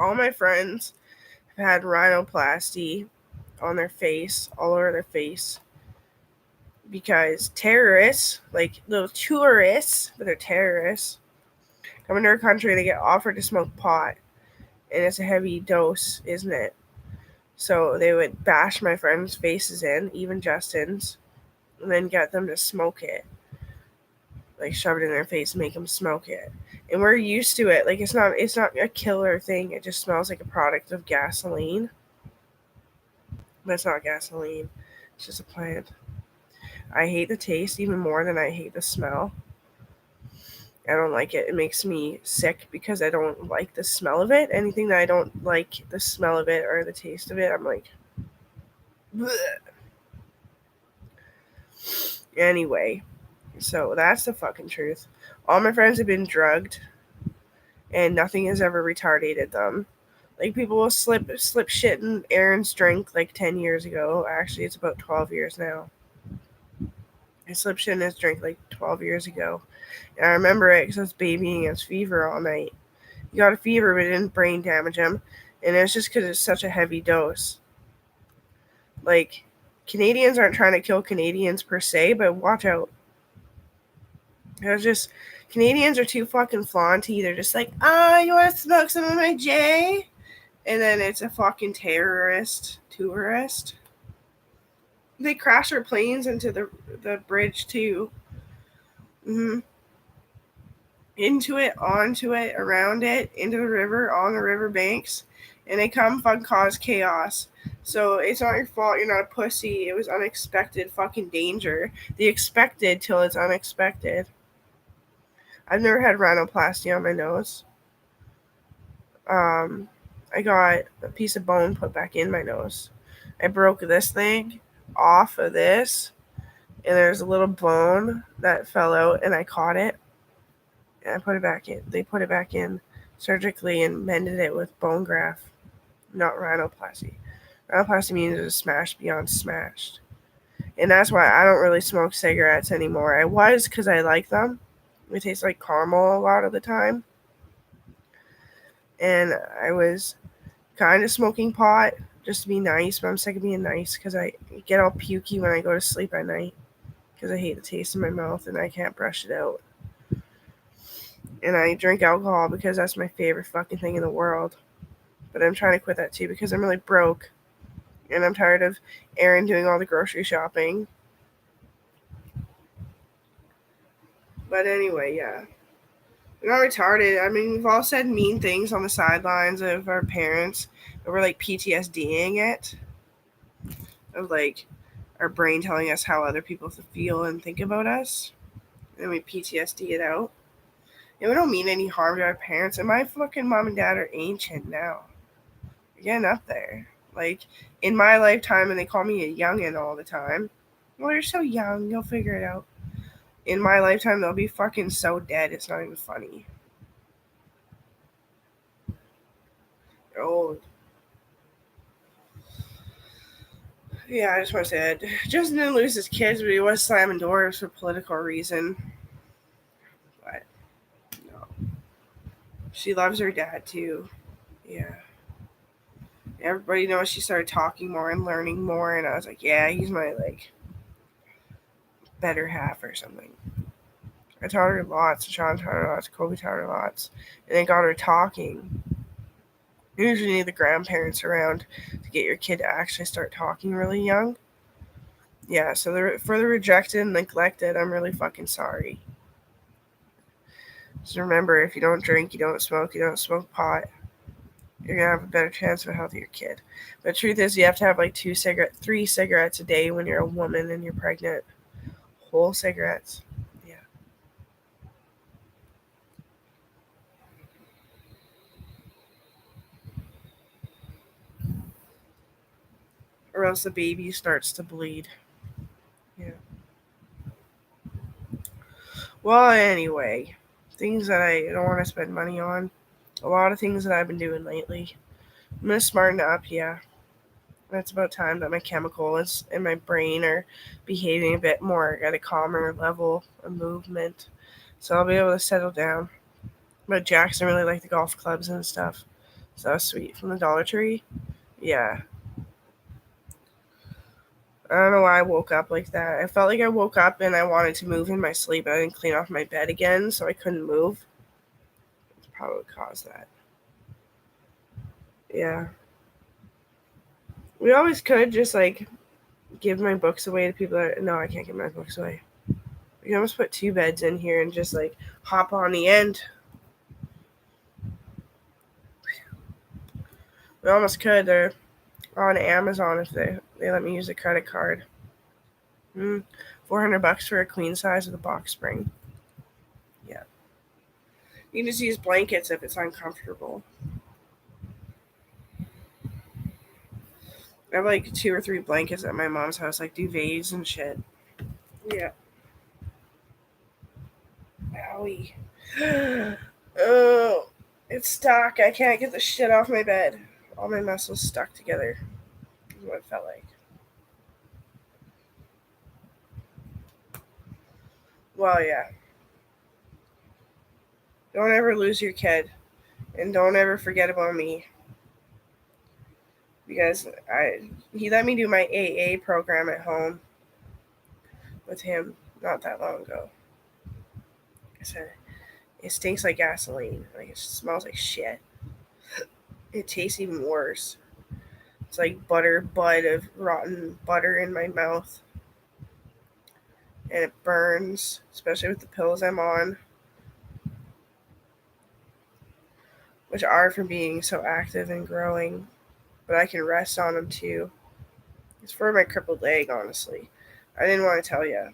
All my friends have had rhinoplasty on their face, all over their face, because terrorists, like little tourists, but they're terrorists, come into our country, they get offered to smoke pot, and it's a heavy dose, isn't it? So they would bash my friends' faces in, even Justin's, and then get them to smoke it, like shove it in their face, make them smoke it. And we're used to it. Like it's not a killer thing. It just smells like a product of gasoline, but it's not gasoline. It's just a plant. I hate the taste even more than I hate the smell. I don't like it. It makes me sick because I don't like the smell of it. Anything that I don't like the smell of it or the taste of it, I'm like, bleh. Anyway, so that's the fucking truth. All my friends have been drugged, and nothing has ever retarded them. Like people will slip shit in Aaron's drink like 10 years ago. Actually, it's about 12 years now. I slipped shit in his drink like 12 years ago, and I remember it because I was babying his fever all night. He got a fever, but it didn't brain damage him, and it's just because it's such a heavy dose. Like Canadians aren't trying to kill Canadians per se, but watch out. It's just Canadians are too fucking flaunty. They're just like, you want to smoke some of my J? And then it's a fucking terrorist tourist. They crash their planes into the bridge too. Mm-hmm. Into it, onto it, around it, into the river, on the river banks, and they come fucking cause chaos. So it's not your fault. You're not a pussy. It was unexpected fucking danger. They expected till it's unexpected. I've never had rhinoplasty on my nose. Um, I got a piece of bone put back in my nose. I broke this thing off of this, and there's a little bone that fell out, and I caught it, and I put it back in. They put it back in surgically and mended it with bone graft, not rhinoplasty. Rhinoplasty means it's smashed beyond smashed. And that's why I don't really smoke cigarettes anymore. I was because I like them. They taste like caramel a lot of the time. And I was kind of smoking pot just to be nice, but I'm sick of being nice because I get all pukey when I go to sleep at night because I hate the taste in my mouth and I can't brush it out. And I drink alcohol because that's my favorite fucking thing in the world. But I'm trying to quit that too because I'm really broke. And I'm tired of Aaron doing all the grocery shopping. But anyway, yeah. We're not retarded. I mean, we've all said mean things on the sidelines of our parents, but we're like PTSDing it. Of like our brain telling us how other people feel and think about us. And we PTSD it out. And we don't mean any harm to our parents. And my fucking mom and dad are ancient now. We're getting up there. Like, in my lifetime, and they call me a youngin' all the time. Well, you're so young, you'll figure it out. In my lifetime, they'll be fucking so dead, it's not even funny. They're old. Yeah, I just want to say that Justin didn't lose his kids, but he was slamming doors for political reason. But, no. She loves her dad, too. Yeah. Everybody knows she started talking more and learning more, and I was like, yeah, he's my, like, better half or something. I taught her lots, Sean taught her lots, Kobe taught her lots, and it got her talking. You usually need the grandparents around to get your kid to actually start talking really young. Yeah, so for the rejected and neglected, I'm really fucking sorry. Just remember, if you don't drink, you don't smoke pot, you're gonna have a better chance of a healthier kid. But the truth is, you have to have like 3 cigarettes a day when you're a woman and you're pregnant. Whole cigarettes. Yeah. Or else the baby starts to bleed. Yeah. Well, anyway, things that I don't want to spend money on. A lot of things that I've been doing lately. I'm gonna smarten up. Yeah, it's about time that my chemicals in my brain are behaving a bit more at a calmer level of movement, so I'll be able to settle down. But Jackson really liked the golf clubs and stuff, So that was sweet. From the Dollar Tree? Yeah. I don't know why I woke up like that. I felt like I woke up and I wanted to move in my sleep. I didn't clean off my bed again, so I couldn't move. It's probably what caused that. Yeah. We always could just like give my books away to people that. No, I can't give my books away. We can almost put 2 beds in here and just like hop on the end. We almost could. They're on Amazon if they let me use a credit card. $400 for a queen size with a box spring. Yeah. You can just use blankets if it's uncomfortable. I have like 2 or 3 blankets at my mom's house, like duvets and shit. Yeah. Owie. Oh, it's stuck. I can't get the shit off my bed. All my muscles stuck together. Is what it felt like. Well, yeah. Don't ever lose your kid. And don't ever forget about me. Because he let me do my AA program at home with him not that long ago. I said, it stinks like gasoline. Like it smells like shit. It tastes even worse. It's like bud of rotten butter in my mouth. And it burns, especially with the pills I'm on, which are for being so active and growing. But I can rest on them too. It's for my crippled leg, honestly. I didn't want to tell you.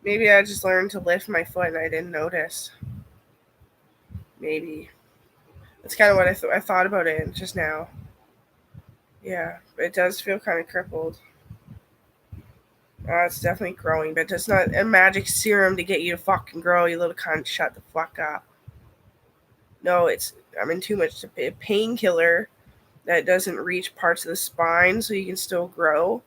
Maybe I just learned to lift my foot and I didn't notice. Maybe. That's kind of what I thought about it just now. Yeah, but it does feel kind of crippled. It's definitely growing, but it's not a magic serum to get you to fucking grow, you little cunt. Shut the fuck up. No, I'm in too much painkiller that doesn't reach parts of the spine so you can still grow.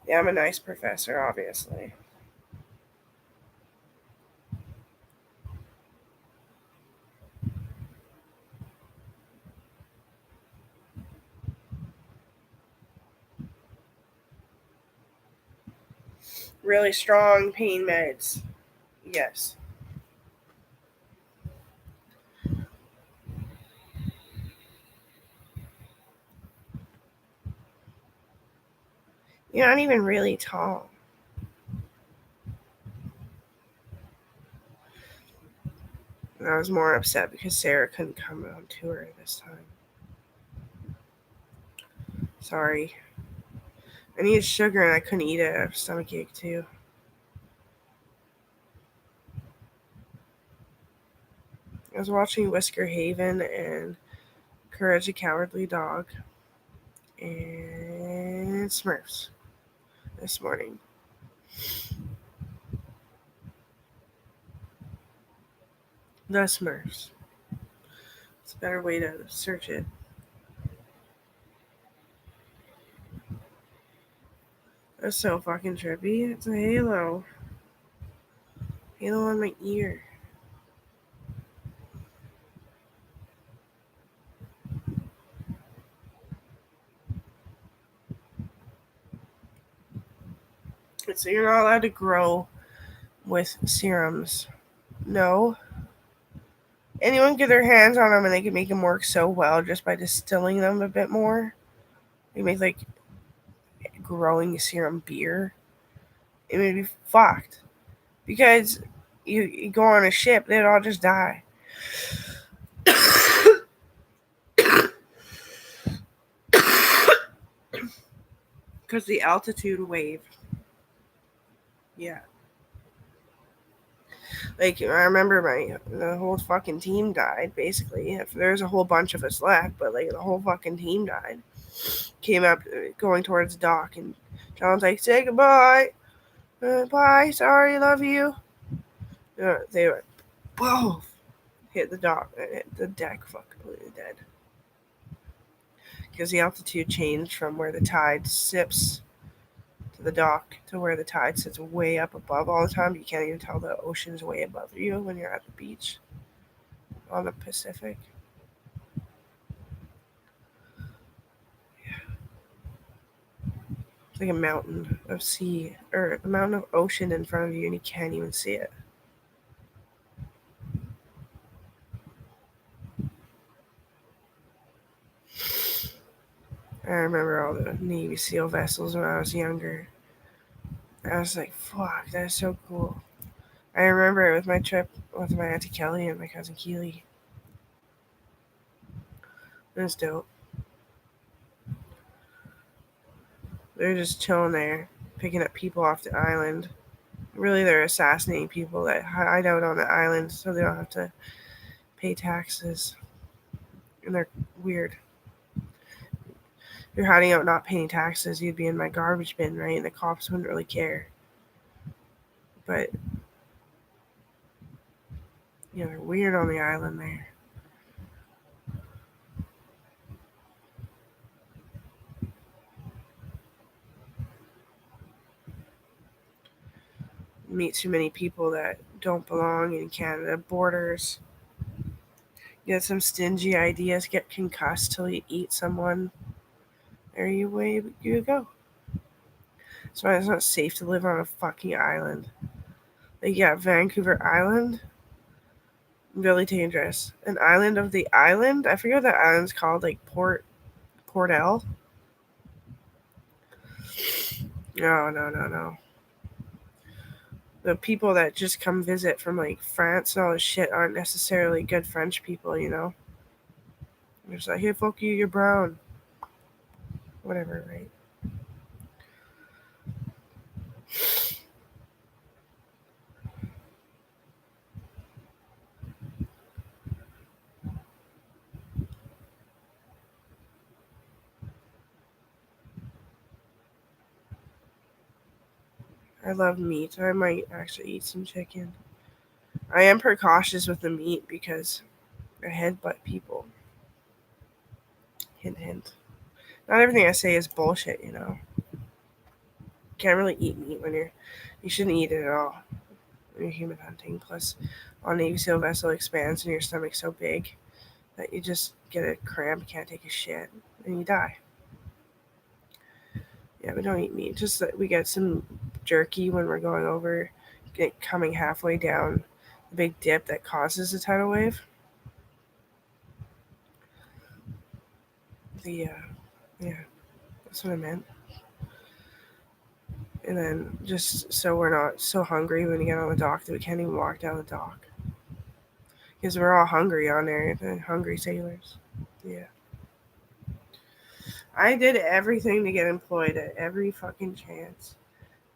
Yeah, I'm a nice professor, obviously. Really strong pain meds. Yes. You're not even really tall. And I was more upset because Sarah couldn't come on tour this time. Sorry. I needed sugar and I couldn't eat it. I have a stomachache too. I was watching Whisker Haven and Courage the Cowardly Dog and Smurfs this morning. The Smurfs. It's a better way to search it. That's so fucking trippy. It's a halo. Halo on my ear. So you're not allowed to grow with serums. No. Anyone get their hands on them and they can make them work so well just by distilling them a bit more. They make like growing serum beer. It would be fucked. Because you go on a ship, they'd all just die. Because the altitude wave. Yeah. Like I remember the whole fucking team died. Basically, if there's a whole bunch of us left, but like the whole fucking team died. Came up going towards dock, and John's like, "Say goodbye, bye, sorry, love you." They were both hit the dock, hit the deck, fuck, completely dead. Because the altitude changed from where the tide sips to the dock to where the tide sits way up above all the time. You can't even tell the ocean's way above you when you're at the beach on the Pacific. It's like a mountain of sea or a mountain of ocean in front of you, and you can't even see it. I remember all the Navy SEAL vessels when I was younger. I was like, fuck, that's so cool. I remember it with my trip with my Auntie Kelly and my cousin Keely. It was dope. They were just chilling there, picking up people off the island. Really, they're assassinating people that hide out on the island so they don't have to pay taxes. And they're weird. If you're hiding out not paying taxes, you'd be in my garbage bin, right? And the cops wouldn't really care. But, they're weird on the island there. Meet too many people that don't belong in Canada borders. Get some stingy ideas, get concussed till you eat someone. There you go. That's why it's not safe to live on a fucking island. Like, yeah, Vancouver Island, really dangerous. An island of the island? I forget what that island's called, like Portel? No. The people that just come visit from like France and all this shit aren't necessarily good French people, They're just like, hey, fuck you, you're brown. Whatever, right? I love meat. I might actually eat some chicken. I am precautious with the meat because I headbutt people. Hint, hint. Not everything I say is bullshit. Can't really eat meat you shouldn't eat it at all when you're human hunting. Plus, on Navy SEAL vessel expands and your stomach's so big that you just get a cramp, can't take a shit, and you die. Yeah, we don't eat meat. Just that we get some jerky when we're going over, coming halfway down the big dip that causes a tidal wave. Yeah, that's what I meant. And then just so we're not so hungry when we get on the dock that we can't even walk down the dock. Because we're all hungry on there, the hungry sailors. Yeah. I did everything to get employed at every fucking chance.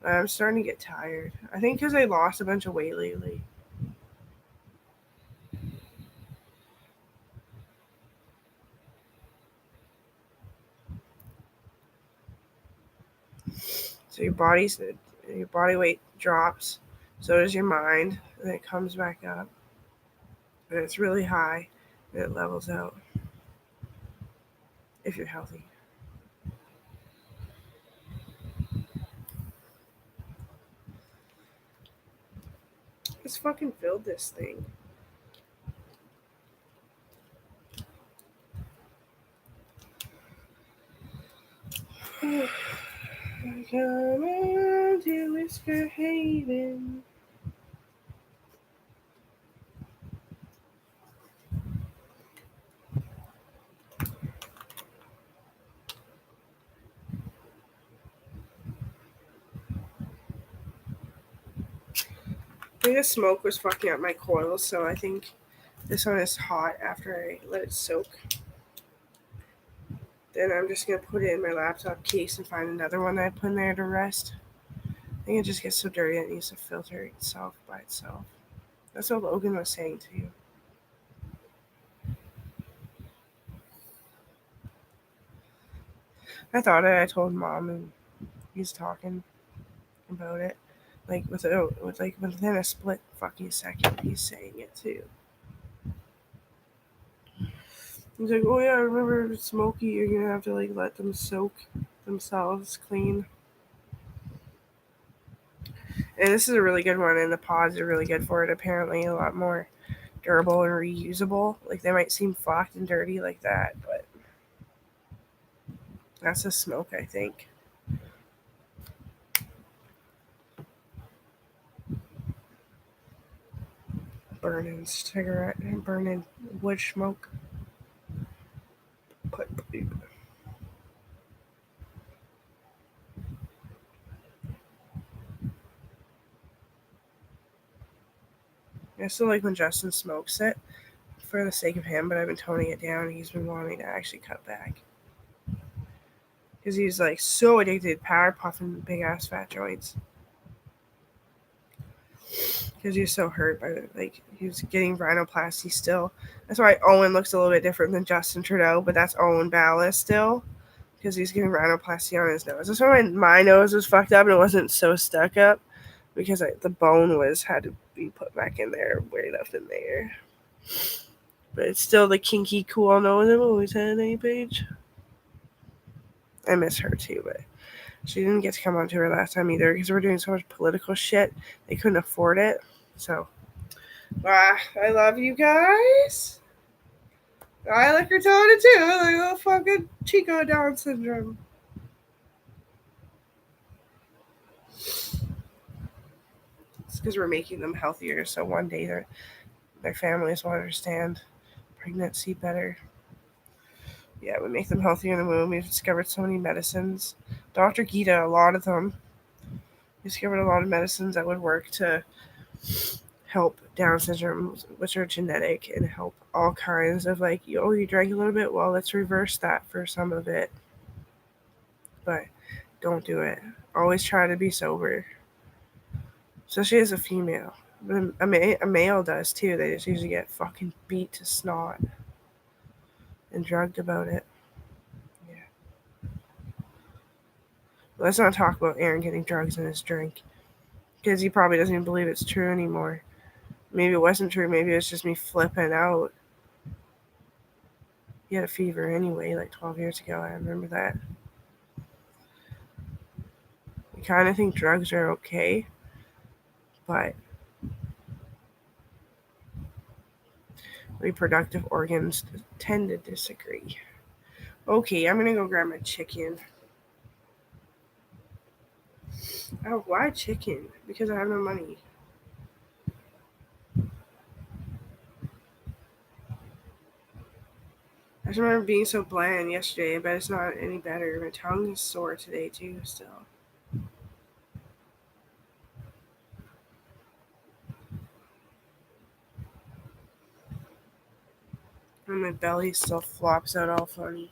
I'm starting to get tired. I think because I lost a bunch of weight lately. So your body weight drops, so does your mind, and it comes back up. And it's really high, and it levels out if you're healthy. Let's fucking build this thing. Come on to Whisker Haven. I think the smoke was fucking up my coils, so I think this one is hot after I let it soak. Then I'm just gonna put it in my laptop case and find another one that I put in there to rest. I think it just gets so dirty it needs to filter itself by itself. That's what Logan was saying to you. I thought it. I told Mom, and he's talking about it. Like within a split fucking second, he's saying it too. He's like, oh yeah, I remember Smokey, you're gonna have to like let them soak themselves clean. And this is a really good one, and the pods are really good for it. Apparently, a lot more durable and reusable. Like they might seem fucked and dirty like that, but that's a smoke, I think. Burning cigarette and burning wood smoke. I still like when Justin smokes it for the sake of him, but I've been toning it down. He's been wanting to actually cut back because he's like so addicted to power puffing big ass fat joints. Because he was so hurt by it. Like he was getting rhinoplasty still. That's why Owen looks a little bit different than Justin Trudeau, but that's Owen Bala still. Because he's getting rhinoplasty on his nose. That's why my nose was fucked up and it wasn't so stuck up. Because the bone had to be put back in there, way left in there. But it's still the kinky, cool nose I've always had, Paige. I miss her too, but she didn't get to come on tour last time either because we're doing so much political shit. They couldn't afford it. So, I love you guys. I like her telling it too. Like, oh, fucking Chico Down syndrome. It's because we're making them healthier, so one day their families will understand pregnancy better. Yeah, we make them healthier in the womb. We've discovered so many medicines. Dr. Gita, a lot of them. We discovered a lot of medicines that would work to help Down syndrome, which are genetic, and help all kinds of like, oh, you drank a little bit? Well, let's reverse that for some of it. But don't do it. Always try to be sober. Especially as a female. But a male does too. They just usually get fucking beat to snot and drugged about it. Yeah. Let's not talk about Aaron getting drugs in his drink. Because he probably doesn't even believe it's true anymore. Maybe it wasn't true. Maybe it's just me flipping out. He had a fever anyway, like 12 years ago. I remember that. I kind of think drugs are okay. But reproductive organs tend to disagree. Okay, I'm gonna go grab my chicken. Oh, why chicken? Because I have no money. I just remember being so bland yesterday, but it's not any better. My tongue is sore today too, still. And my belly still flops out all funny.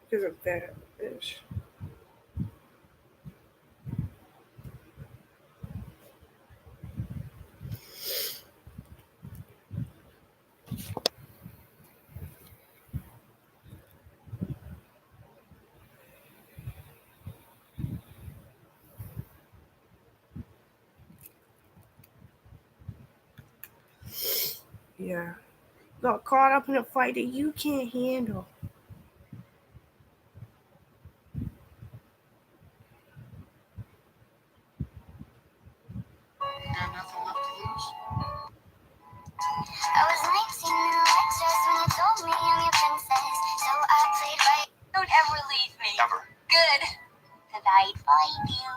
Because I'm fat, bitch. Yeah. Got caught up in a fight that you can't handle. I was 19 and Alexis when you told me I'm your princess. So I played right. Don't ever leave me. Never. Good. Because I'd find you.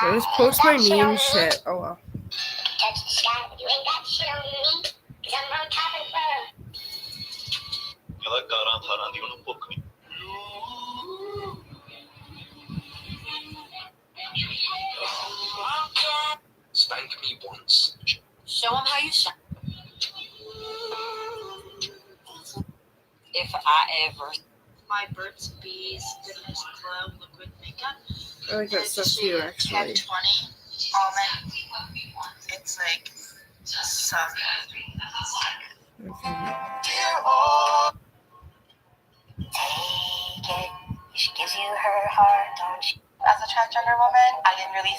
I just post my mean shit. Oh well. Touch the sky, you ain't got shit on me. Cause I'm on top of the world. Spank me once. Show him how you shine. If I ever. My Burt's Bees Goodness Club liquid makeup. I like that stuff too, actually. 1020 almond. It's like some. Okay. Take it. She gives you her heart, don't she? As a transgender woman, I didn't really.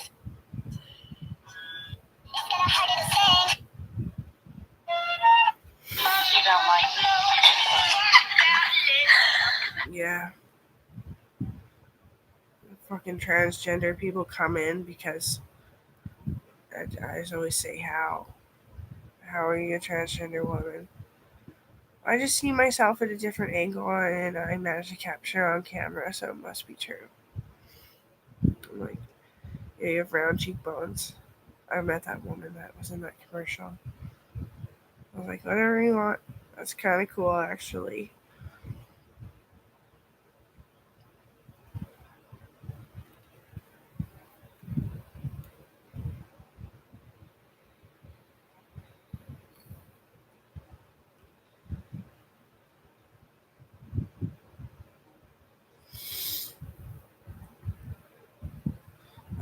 It's gonna hurt to sing. don't like it. Yeah. Fucking transgender people come in because I just always say, how are you a transgender woman? I just see myself at a different angle and I managed to capture on camera, so it must be true. I'm like, yeah, you have round cheekbones. I met that woman that was in that commercial. I was like, whatever you want. That's kind of cool, actually.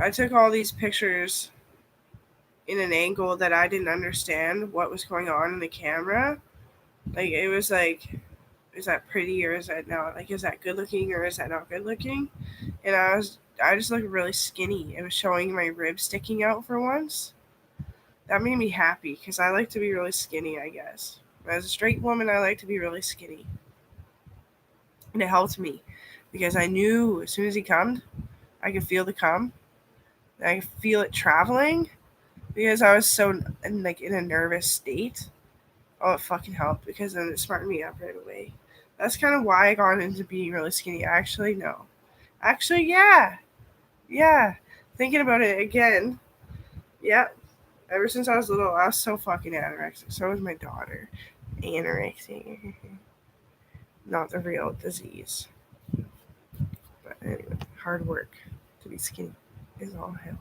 I took all these pictures in an angle that I didn't understand what was going on in the camera. Like, it was like, is that pretty or is that not? Like, is that good looking or is that not good looking? And I just looked really skinny. It was showing my ribs sticking out for once. That made me happy because I like to be really skinny, I guess. As a straight woman, I like to be really skinny. And it helped me because I knew as soon as he come, I could feel the cum. I could feel it traveling because I was so in a nervous state. Oh, it fucking helped because then it smartened me up right away. That's kind of why I got into being really skinny. Actually, no. Actually, yeah. Yeah. Thinking about it again. Yeah. Ever since I was little, I was so fucking anorexic. So was my daughter. Anorexia. Not the real disease. But anyway, hard work to be skinny is all hell.